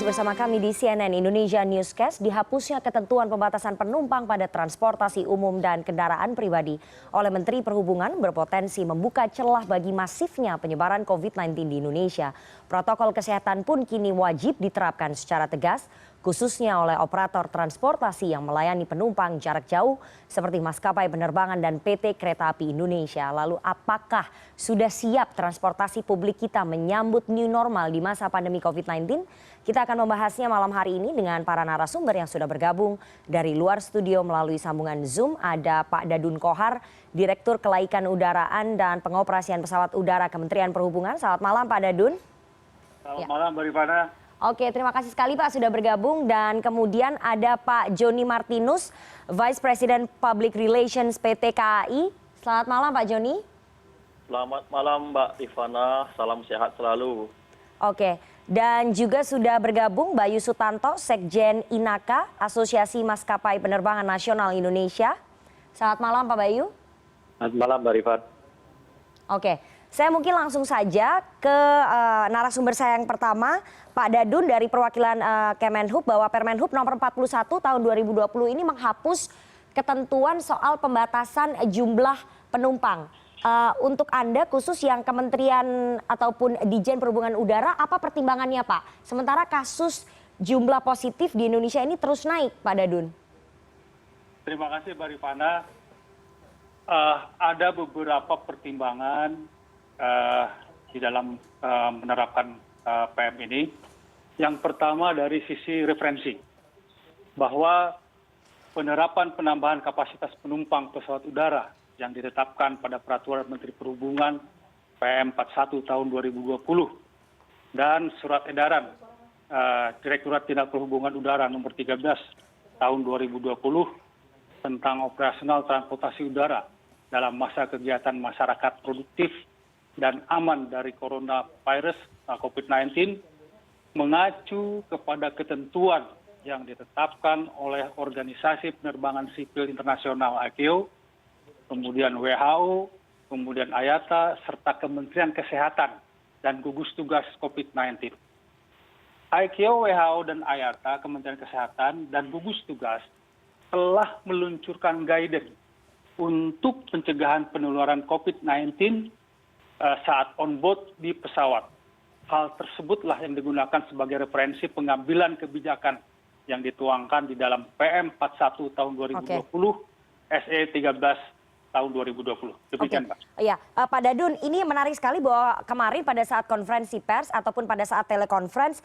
bersama kami di CNN Indonesia Newscast. Dihapusnya ketentuan pembatasan penumpang pada transportasi umum dan kendaraan pribadi oleh Menteri Perhubungan berpotensi membuka celah bagi masifnya penyebaran COVID-19 di Indonesia. Protokol kesehatan pun kini wajib diterapkan secara tegas, khususnya oleh operator transportasi yang melayani penumpang jarak jauh seperti maskapai penerbangan dan PT Kereta Api Indonesia. Lalu apakah sudah siap transportasi publik kita menyambut new normal di masa pandemi COVID-19? Kita akan membahasnya malam hari ini dengan para narasumber yang sudah bergabung dari luar studio melalui sambungan Zoom. Ada Pak Dadun Kohar, Direktur Kelaikan Udaraan dan Pengoperasian Pesawat Udara Kementerian Perhubungan. Selamat malam Pak Dadun. Selamat malam Mbak Rifana. Oke, terima kasih sekali Pak sudah bergabung. Dan kemudian ada Pak Joni Martinus, Vice President Public Relations PT KAI. Selamat malam Pak Joni. Selamat malam Mbak Rifana, salam sehat selalu. Oke, dan juga sudah bergabung Bayu Sutanto, Sekjen INAKA, Asosiasi Maskapai Penerbangan Nasional Indonesia. Selamat malam Pak Bayu. Selamat malam Mbak Rifana. Oke, saya mungkin langsung saja ke narasumber saya yang pertama, Pak Dadun dari perwakilan Kemenhub, bahwa Permenhub nomor 41 tahun 2020 ini menghapus ketentuan soal pembatasan jumlah penumpang. Untuk Anda khusus yang Kementerian ataupun Dijen Perhubungan Udara, apa pertimbangannya Pak? Sementara kasus jumlah positif di Indonesia ini terus naik Pak Dadun. Terima kasih Mbak Rifana. Ada beberapa pertimbangan di dalam menerapkan PM ini. Yang pertama dari sisi referensi, bahwa penerapan penambahan kapasitas penumpang pesawat udara yang ditetapkan pada Peraturan Menteri Perhubungan PM 41 tahun 2020 dan Surat Edaran Direktorat Tindak Perhubungan Udara nomor 13 tahun 2020 tentang operasional transportasi udara dalam masa kegiatan masyarakat produktif dan aman dari coronavirus COVID-19 mengacu kepada ketentuan yang ditetapkan oleh Organisasi Penerbangan Sipil Internasional ICAO, kemudian WHO, kemudian IATA, serta Kementerian Kesehatan dan gugus tugas COVID-19. ICAO, WHO, dan IATA, Kementerian Kesehatan, dan gugus tugas telah meluncurkan guidance untuk pencegahan penularan COVID-19 saat on board di pesawat. Hal tersebutlah yang digunakan sebagai referensi pengambilan kebijakan yang dituangkan di dalam PM 41 tahun 2020, SE 13 tahun 2020. Demikian Pak. Iya, Pak Dadun, ini menarik sekali bahwa kemarin pada saat konferensi pers ataupun pada saat telekonferensi,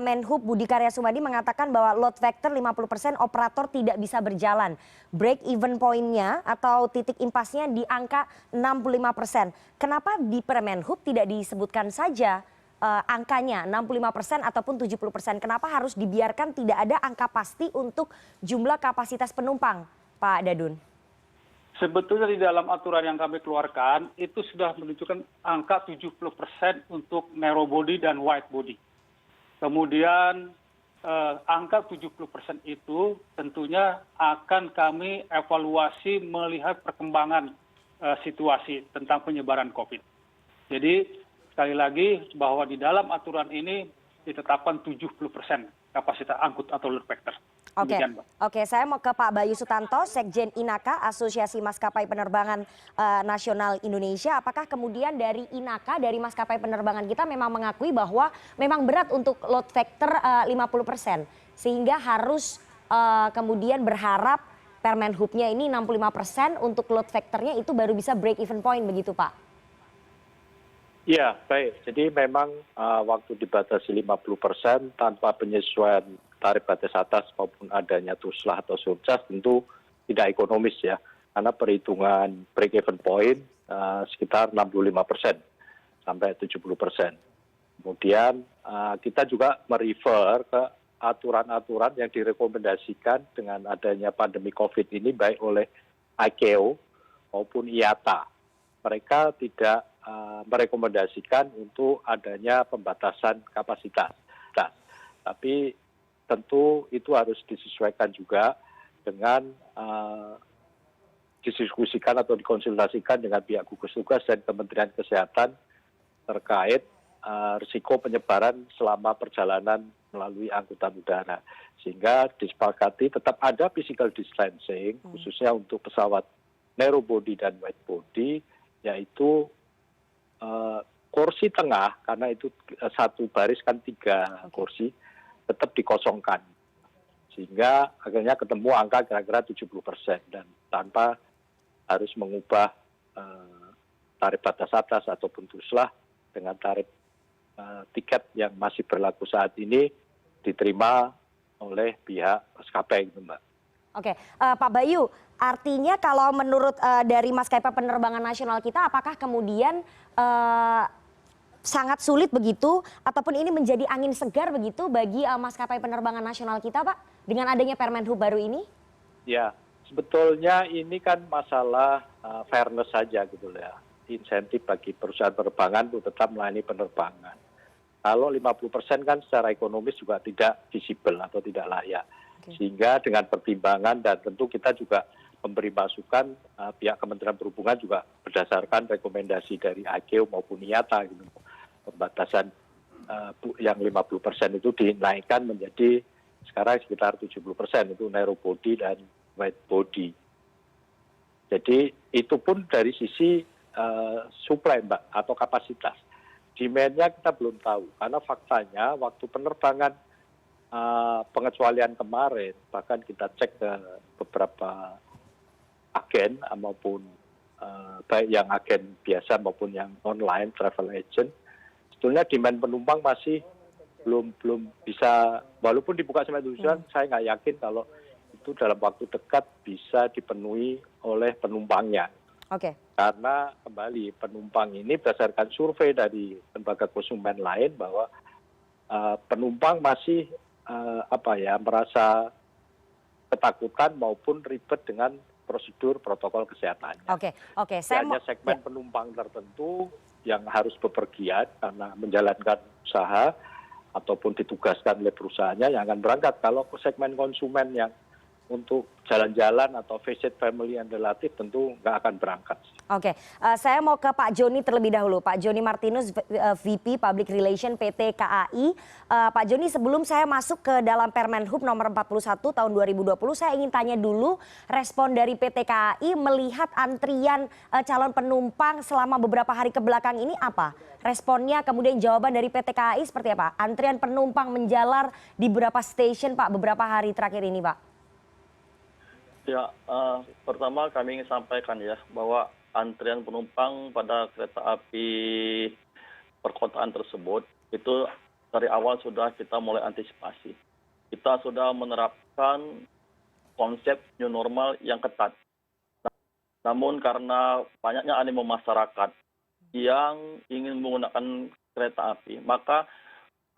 Menhub Budi Karya Sumadi mengatakan bahwa load factor 50% operator tidak bisa berjalan. Break even point-nya atau titik impasnya di angka 65%. Kenapa di Permenhub tidak disebutkan saja angkanya 65% ataupun 70%? Kenapa harus dibiarkan tidak ada angka pasti untuk jumlah kapasitas penumpang, Pak Dadun? Sebetulnya di dalam aturan yang kami keluarkan itu sudah menunjukkan angka 70% untuk narrow body dan wide body. Kemudian angka 70% itu tentunya akan kami evaluasi melihat perkembangan situasi tentang penyebaran COVID. Jadi sekali lagi bahwa di dalam aturan ini ditetapkan 70% kapasitas angkut atau load factor. Oke, saya mau ke Pak Bayu Sutanto, Sekjen INAKA, Asosiasi Maskapai Penerbangan Nasional Indonesia. Apakah kemudian dari INAKA, dari maskapai penerbangan kita memang mengakui bahwa memang berat untuk load factor 50%, sehingga harus kemudian berharap Permenhubnya ini 65% untuk load factornya itu baru bisa break even point, begitu Pak? Ya, baik. Jadi memang waktu dibatasi 50% tanpa penyesuaian tarif batas atas maupun adanya tuslah atau surcharge tentu tidak ekonomis ya. Karena perhitungan break even point sekitar 65% sampai 70%. Kemudian kita juga merefer ke aturan-aturan yang direkomendasikan dengan adanya pandemi COVID ini baik oleh ICAO maupun IATA. Mereka tidak merekomendasikan untuk adanya pembatasan kapasitas. Tapi tentu itu harus disesuaikan juga dengan didiskusikan atau dikonsultasikan dengan pihak gugus tugas dan Kementerian Kesehatan terkait risiko penyebaran selama perjalanan melalui angkutan udara. Sehingga disepakati tetap ada physical distancing, khususnya untuk pesawat narrow body dan wide body, yaitu kursi tengah, karena itu satu baris kan 3 kursi, tetap dikosongkan. Sehingga akhirnya ketemu angka kira-kira 70% dan tanpa harus mengubah tarif batas atas ataupun tuslah dengan tarif tiket yang masih berlaku saat ini diterima oleh pihak maskapai gitu, Mbak. Oke, Pak Bayu, artinya kalau menurut dari maskapai penerbangan nasional kita, apakah kemudian sangat sulit begitu, ataupun ini menjadi angin segar begitu bagi maskapai penerbangan nasional kita, Pak, dengan adanya Permenhub baru ini? Ya, sebetulnya ini kan masalah fairness saja gitu ya. Insentif bagi perusahaan penerbangan untuk tetap melayani penerbangan. Kalau 50% kan secara ekonomis juga tidak visible atau tidak layak. Sehingga dengan pertimbangan dan tentu kita juga memberi masukan, pihak Kementerian Perhubungan juga berdasarkan rekomendasi dari AGO maupun IATA gitu. Pembatasan yang 50% itu dinaikkan menjadi sekarang sekitar 70%, itu narrow body dan wide body. Jadi itu pun dari sisi supply, Mbak, atau kapasitas. Demand-nya kita belum tahu, karena faktanya waktu penerbangan pengecualian kemarin, bahkan kita cek ke beberapa agen maupun baik yang agen biasa maupun yang online travel agent, sebetulnya demand penumpang masih belum bisa, walaupun dibuka sampai tujuan, saya nggak yakin kalau itu dalam waktu dekat bisa dipenuhi oleh penumpangnya. Oke. Karena kembali penumpang ini berdasarkan survei dari lembaga konsumen lain bahwa penumpang masih merasa ketakutan maupun ribet dengan prosedur protokol kesehatannya. Oke. Hanya segmen penumpang tertentu yang harus bepergian karena menjalankan usaha ataupun ditugaskan oleh perusahaannya yang akan berangkat. Kalau segmen konsumen yang untuk jalan-jalan atau visit family and relative tentu nggak akan berangkat. Oke, saya mau ke Pak Joni terlebih dahulu. Pak Joni Martinus, VP Public Relation PT KAI. Pak Joni, sebelum saya masuk ke dalam Permenhub nomor 41 tahun 2020, saya ingin tanya dulu respon dari PT KAI melihat antrian calon penumpang selama beberapa hari kebelakang ini apa? Responnya, kemudian jawaban dari PT KAI seperti apa? Antrian penumpang menjalar di beberapa stasiun, Pak, beberapa hari terakhir ini, Pak. Ya, pertama kami ingin sampaikan ya bahwa antrian penumpang pada kereta api perkotaan tersebut itu dari awal sudah kita mulai antisipasi. Kita sudah menerapkan konsep new normal yang ketat. Namun karena banyaknya animo masyarakat yang ingin menggunakan kereta api, maka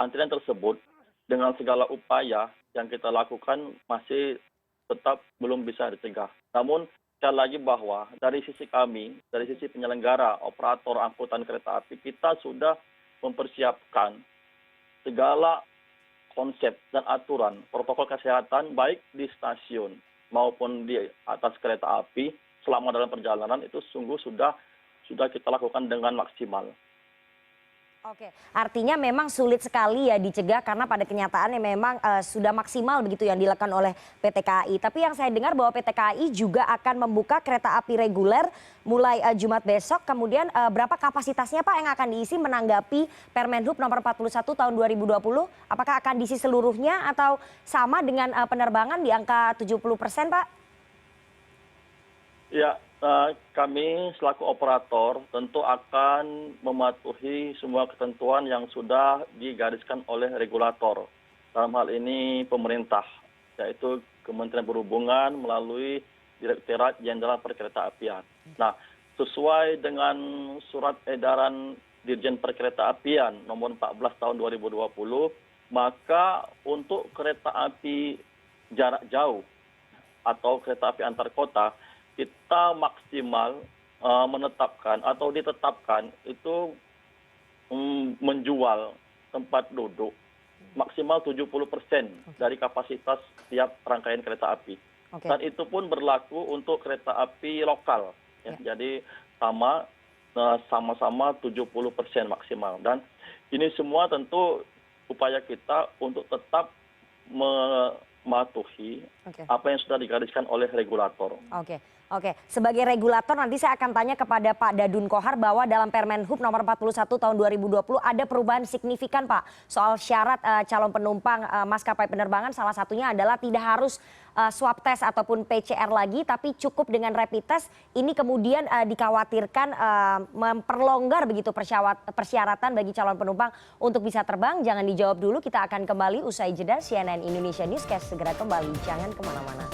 antrian tersebut dengan segala upaya yang kita lakukan masih tetap belum bisa dicegah. Namun sekali lagi bahwa dari sisi kami, dari sisi penyelenggara, operator angkutan kereta api, kita sudah mempersiapkan segala konsep dan aturan protokol kesehatan baik di stasiun maupun di atas kereta api selama dalam perjalanan itu sungguh sudah kita lakukan dengan maksimal. Oke, artinya memang sulit sekali ya dicegah karena pada kenyataannya memang sudah maksimal begitu yang dilakukan oleh PT KAI. Tapi yang saya dengar bahwa PT KAI juga akan membuka kereta api reguler mulai Jumat besok. Kemudian berapa kapasitasnya, Pak, yang akan diisi menanggapi Permenhub nomor 41 tahun 2020? Apakah akan diisi seluruhnya atau sama dengan penerbangan di angka 70%, Pak? Ya, kami selaku operator tentu akan mematuhi semua ketentuan yang sudah digariskan oleh regulator. Dalam hal ini pemerintah, yaitu Kementerian Perhubungan melalui Direktorat Jenderal Perkeretaapian. Nah, sesuai dengan surat edaran Dirjen Perkeretaapian nomor 14 tahun 2020, maka untuk kereta api jarak jauh atau kereta api antar kota, kita maksimal menetapkan atau ditetapkan itu menjual tempat duduk maksimal 70% dari kapasitas setiap rangkaian kereta api. Dan itu pun berlaku untuk kereta api lokal. Ya. Jadi sama-sama 70% maksimal. Dan ini semua tentu upaya kita untuk tetap mematuhi Oke. apa yang sudah digariskan oleh regulator. Oke, oke. Sebagai regulator nanti saya akan tanya kepada Pak Dadun Kohar bahwa dalam Permen Hub nomor 41 tahun 2020 ada perubahan signifikan Pak soal syarat calon penumpang maskapai penerbangan, salah satunya adalah tidak harus swab test ataupun PCR lagi tapi cukup dengan rapid test. Ini kemudian dikhawatirkan memperlonggar begitu persyaratan bagi calon penumpang untuk bisa terbang. Jangan dijawab dulu, kita akan kembali usai jeda. CNN Indonesia Newscast segera kembali, jangan kemana-mana.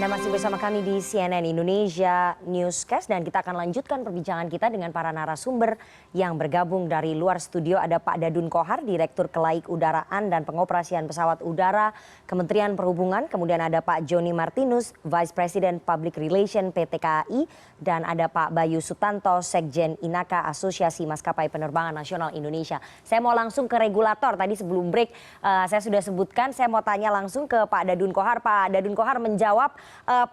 Anda masih bersama kami di CNN Indonesia Newscast dan kita akan lanjutkan perbincangan kita dengan para narasumber yang bergabung dari luar studio. Ada Pak Dadun Kohar, Direktur Kelaik Udaraan dan Pengoperasian Pesawat Udara Kementerian Perhubungan. Kemudian ada Pak Joni Martinus, Vice President Public Relation PT KAI. Dan ada Pak Bayu Sutanto, Sekjen Inaka Asosiasi Maskapai Penerbangan Nasional Indonesia. Saya mau langsung ke regulator. Tadi sebelum break saya sudah sebutkan, saya mau tanya langsung ke Pak Dadun Kohar. Pak Dadun Kohar menjawab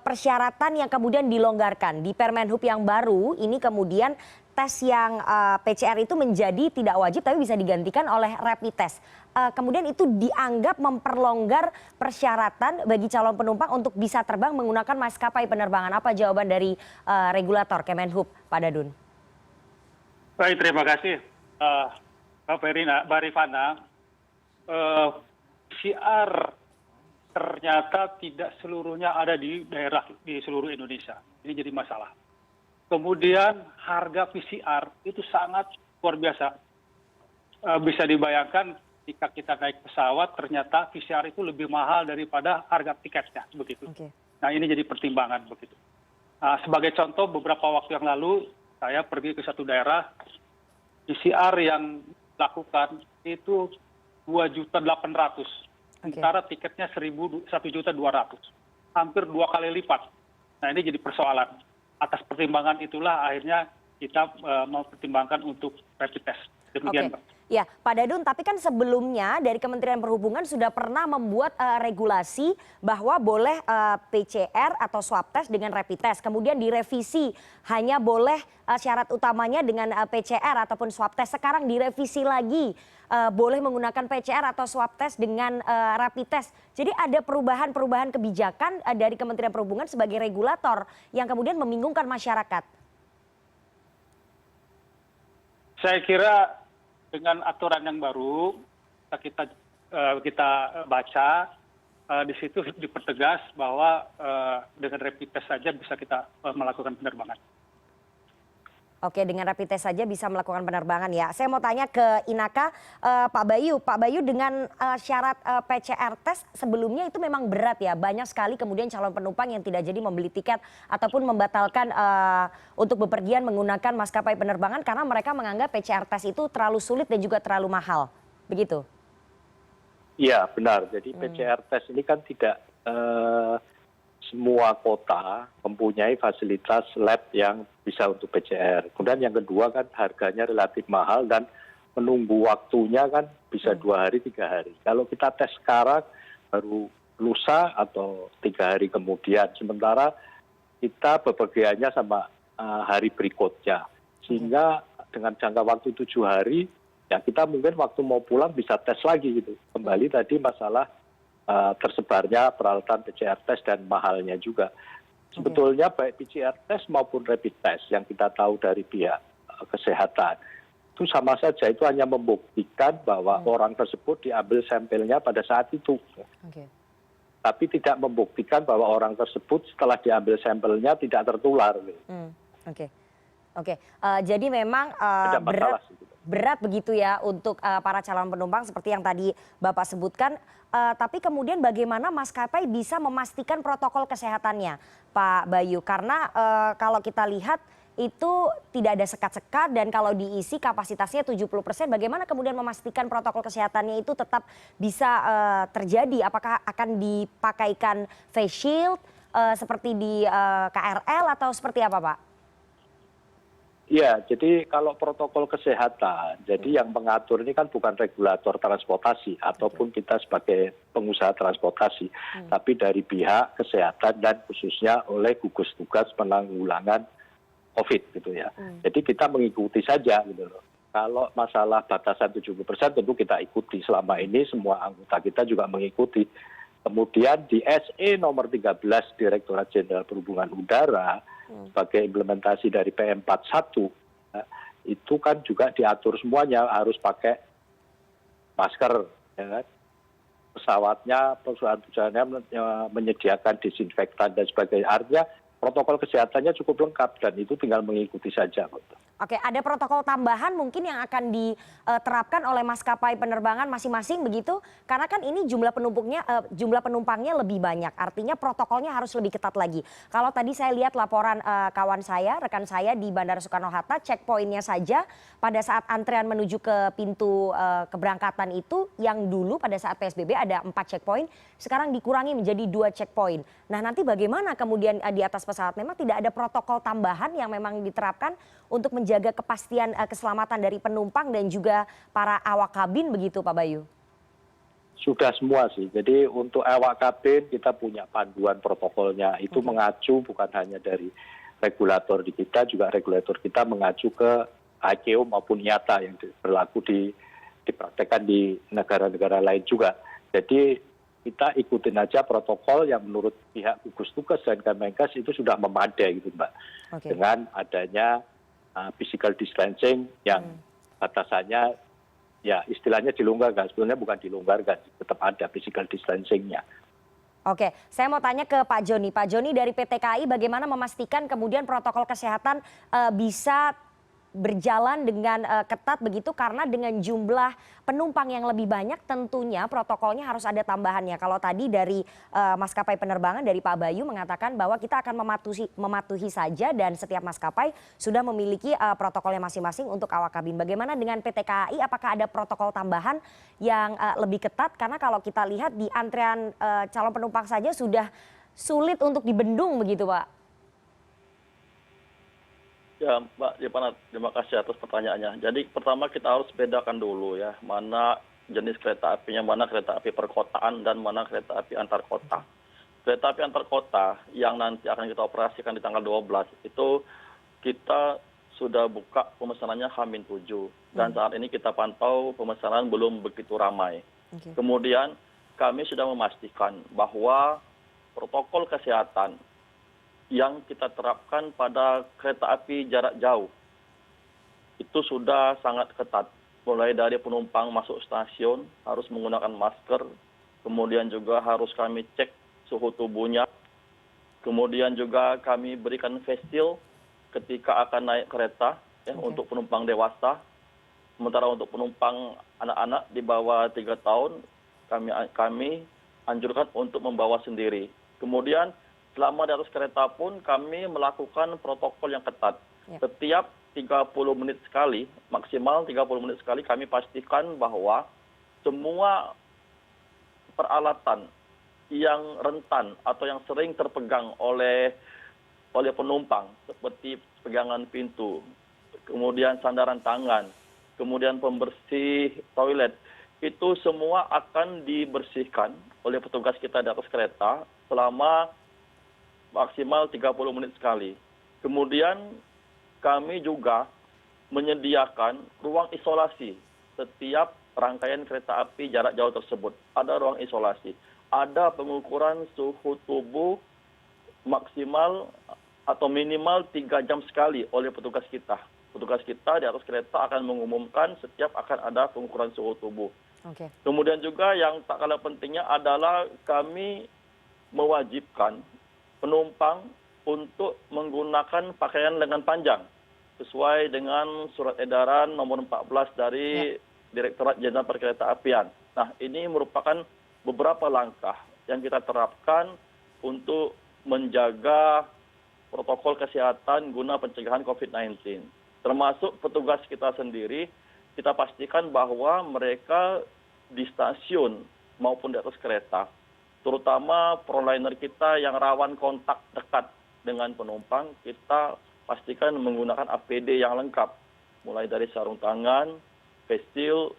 persyaratan yang kemudian dilonggarkan di Permen Hub yang baru ini, kemudian tes yang PCR itu menjadi tidak wajib tapi bisa digantikan oleh rapid test. Kemudian itu dianggap memperlonggar persyaratan bagi calon penumpang untuk bisa terbang menggunakan maskapai penerbangan. Apa jawaban dari regulator Kemenhub, Pak Dadun? Baik, terima kasih Mbak Rifana. PCR ternyata tidak seluruhnya ada di daerah di seluruh Indonesia. Ini jadi masalah. Kemudian harga PCR itu sangat luar biasa. Bisa dibayangkan jika kita naik pesawat ternyata PCR itu lebih mahal daripada harga tiketnya begitu. Okay. Nah, ini jadi pertimbangan begitu. Sebagai contoh, beberapa waktu yang lalu saya pergi ke satu daerah, PCR yang dilakukan itu 2.800.000. Sementara tiketnya 1.200.000, hampir 2 kali lipat. Nah, ini jadi persoalan. Atas pertimbangan itulah akhirnya kita mempertimbangkan untuk rapid test. Demikian, Pak. Ya, Pak Dadun, tapi kan sebelumnya dari Kementerian Perhubungan sudah pernah membuat regulasi bahwa boleh PCR atau swab test dengan rapid test. Kemudian direvisi, hanya boleh syarat utamanya dengan PCR ataupun swab test. Sekarang direvisi lagi, boleh menggunakan PCR atau swab test dengan rapid test. Jadi ada perubahan-perubahan kebijakan dari Kementerian Perhubungan sebagai regulator yang kemudian membingungkan masyarakat. Saya kira dengan aturan yang baru kita baca, di situ dipertegas bahwa dengan rapid test saja bisa kita melakukan penerbangan. Oke, dengan rapid test saja bisa melakukan penerbangan ya. Saya mau tanya ke Inaka, Pak Bayu. Pak Bayu, dengan syarat PCR test sebelumnya itu memang berat ya. Banyak sekali kemudian calon penumpang yang tidak jadi membeli tiket ataupun membatalkan untuk bepergian menggunakan maskapai penerbangan karena mereka menganggap PCR test itu terlalu sulit dan juga terlalu mahal. Begitu? Iya, benar. Jadi PCR test ini kan tidak semua kota mempunyai fasilitas lab yang bisa untuk PCR. Kemudian yang kedua kan harganya relatif mahal dan menunggu waktunya kan bisa 2 hari, 3 hari. Kalau kita tes sekarang baru lusa atau 3 hari kemudian. Sementara kita bepergiannya sama hari berikutnya. Sehingga dengan jangka waktu 7 hari, ya kita mungkin waktu mau pulang bisa tes lagi gitu. Kembali tadi masalah tersebarnya peralatan PCR test dan mahalnya juga. Sebetulnya baik PCR test maupun rapid test yang kita tahu dari pihak kesehatan itu sama saja, itu hanya membuktikan bahwa orang tersebut diambil sampelnya pada saat itu. Tapi tidak membuktikan bahwa orang tersebut setelah diambil sampelnya tidak tertular. Oke, jadi memang berat begitu ya untuk para calon penumpang seperti yang tadi Bapak sebutkan. Tapi kemudian bagaimana maskapai bisa memastikan protokol kesehatannya, Pak Bayu? Karena kalau kita lihat itu tidak ada sekat-sekat dan kalau diisi kapasitasnya 70%, bagaimana kemudian memastikan protokol kesehatannya itu tetap bisa terjadi? Apakah akan dipakaikan face shield seperti di KRL atau seperti apa, Pak? Iya, jadi kalau protokol kesehatan, jadi yang mengatur ini kan bukan regulator transportasi ataupun kita sebagai pengusaha transportasi, tapi dari pihak kesehatan dan khususnya oleh gugus tugas penanggulangan COVID gitu ya. Jadi kita mengikuti saja gitu loh. Kalau masalah batasan 70% tentu kita ikuti. Selama ini semua anggota kita juga mengikuti. Kemudian di SE nomor 13 Direktorat Jenderal Perhubungan Udara sebagai implementasi dari PM41 itu kan juga diatur semuanya harus pakai masker, ya kan? Perusahaan-perusahaannya menyediakan disinfektan dan sebagainya. Artinya protokol kesehatannya cukup lengkap dan itu tinggal mengikuti saja. Oke, ada protokol tambahan mungkin yang akan diterapkan oleh maskapai penerbangan masing-masing begitu? Karena kan ini jumlah penumpangnya lebih banyak, artinya protokolnya harus lebih ketat lagi. Kalau tadi saya lihat laporan kawan saya, rekan saya di Bandara Soekarno-Hatta, checkpointnya saja pada saat antrean menuju ke pintu keberangkatan itu yang dulu pada saat PSBB ada 4 checkpoint, sekarang dikurangi menjadi 2 checkpoint. Nah nanti bagaimana kemudian di atas pesawat memang tidak ada protokol tambahan yang memang diterapkan untuk menjaga kepastian keselamatan dari penumpang dan juga para awak kabin begitu Pak Bayu? Sudah semua sih. Jadi untuk awak kabin kita punya panduan protokolnya. Itu mengacu bukan hanya dari regulator di kita, juga regulator kita mengacu ke ICAO maupun IATA yang berlaku dipraktekkan di negara-negara lain juga. Jadi kita ikutin aja protokol yang menurut pihak gugus tugas dan Kemenkes itu sudah memadai gitu Mbak. Dengan adanya physical distancing yang batasannya ya istilahnya dilonggarkan, sebenarnya bukan dilonggarkan, tetap ada physical distancingnya. Oke, saya mau tanya ke Pak Joni. Pak Joni dari PT KAI bagaimana memastikan kemudian protokol kesehatan bisa berjalan dengan ketat begitu karena dengan jumlah penumpang yang lebih banyak tentunya protokolnya harus ada tambahannya. Kalau tadi dari maskapai penerbangan dari Pak Bayu mengatakan bahwa kita akan mematuhi saja dan setiap maskapai sudah memiliki protokolnya masing-masing untuk awak kabin. Bagaimana dengan PT KAI? Apakah ada protokol tambahan yang lebih ketat? Karena kalau kita lihat di antrean calon penumpang saja sudah sulit untuk dibendung begitu Pak. Ya Mbak Rifana, terima kasih atas pertanyaannya. Jadi pertama kita harus bedakan dulu ya, mana jenis kereta apinya, mana kereta api perkotaan dan mana kereta api antar kota. Kereta api antar kota yang nanti akan kita operasikan di tanggal 12 itu kita sudah buka pemesanannya H-7 dan saat ini kita pantau pemesanan belum begitu ramai. Kemudian kami sudah memastikan bahwa protokol kesehatan yang kita terapkan pada kereta api jarak jauh itu sudah sangat ketat. Mulai dari penumpang masuk stasiun harus menggunakan masker, kemudian juga harus kami cek suhu tubuhnya, kemudian juga kami berikan face shield ketika akan naik kereta ya, untuk penumpang dewasa. Sementara untuk penumpang anak-anak di bawah 3 tahun kami anjurkan untuk membawa sendiri. Kemudian selama di atas kereta pun kami melakukan protokol yang ketat. Setiap 30 menit sekali, maksimal 30 menit sekali kami pastikan bahwa semua peralatan yang rentan atau yang sering terpegang oleh penumpang seperti pegangan pintu, kemudian sandaran tangan, kemudian pembersih toilet, itu semua akan dibersihkan oleh petugas kita di atas kereta selama maksimal 30 menit sekali. Kemudian kami juga menyediakan ruang isolasi setiap rangkaian kereta api jarak jauh tersebut. Ada ruang isolasi, ada pengukuran suhu tubuh maksimal atau minimal 3 jam sekali oleh petugas kita. Petugas kita di atas kereta akan mengumumkan setiap akan ada pengukuran suhu tubuh. Kemudian juga yang tak kalah pentingnya adalah kami mewajibkan penumpang untuk menggunakan pakaian lengan panjang sesuai dengan surat edaran nomor 14 dari Direktorat Jenderal Perkeretaapian. Nah, ini merupakan beberapa langkah yang kita terapkan untuk menjaga protokol kesehatan guna pencegahan COVID-19. Termasuk petugas kita sendiri, kita pastikan bahwa mereka di stasiun maupun di atas kereta, terutama proliner kita yang rawan kontak dekat dengan penumpang, kita pastikan menggunakan APD yang lengkap, mulai dari sarung tangan, face shield,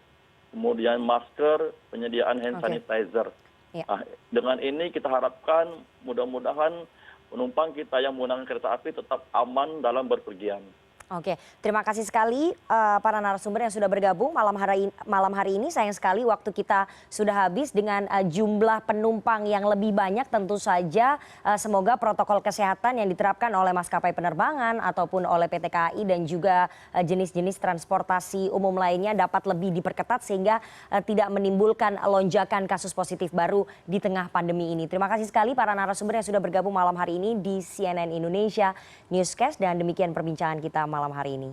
kemudian masker, penyediaan hand sanitizer. Ya. Nah, dengan ini kita harapkan mudah-mudahan penumpang kita yang menggunakan kereta api tetap aman dalam berpergian. Oke, terima kasih sekali para narasumber yang sudah bergabung malam hari ini. Sayang sekali waktu kita sudah habis dengan jumlah penumpang yang lebih banyak. Tentu saja semoga protokol kesehatan yang diterapkan oleh maskapai penerbangan ataupun oleh PT KAI dan juga jenis-jenis transportasi umum lainnya dapat lebih diperketat sehingga tidak menimbulkan lonjakan kasus positif baru di tengah pandemi ini. Terima kasih sekali para narasumber yang sudah bergabung malam hari ini di CNN Indonesia Newscast, dan demikian perbincangan kita malam hari ini.